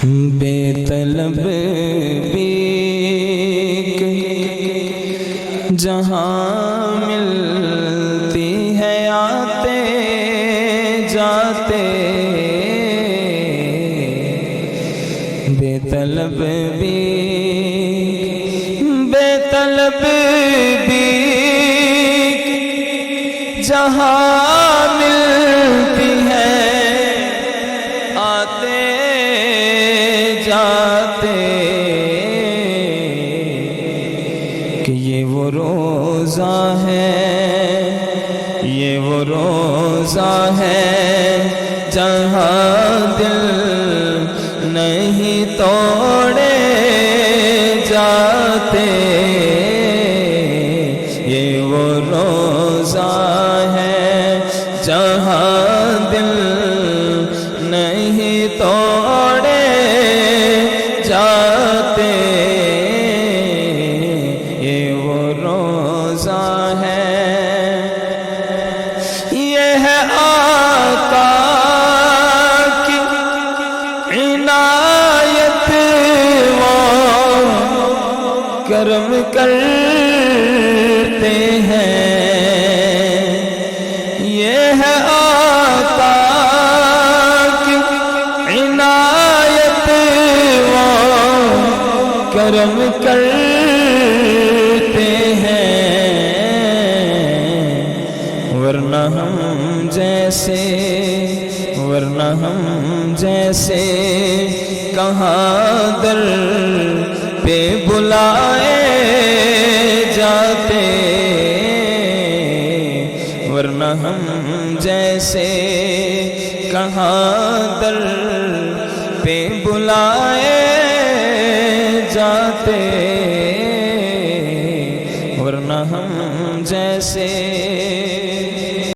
بے طلب بیک جہاں ملتی ہے آتے جاتے، بے طلب بیک جہاں ملتی ہے آتے جاتے، کہ یہ وہ روزہ ہے، یہ وہ روزہ ہے جہاں دل نہیں توڑے جاتے، یہ وہ روزہ ہے جہاں دل نہیں توڑے جاتے، یہ وہ روزہ ہے، یہ ہے آقا کی عنایت وہ کرم کرتے ہیں، یہ ہے آقا کی عنایت وہ کرم کرتے ہیں، ورنہ ہم جیسے کہاں در پہ بلائے جاتے، ورنہ ہم جیسے کہاں در پہ بلائے جاتے، ورنہ ہم جیسے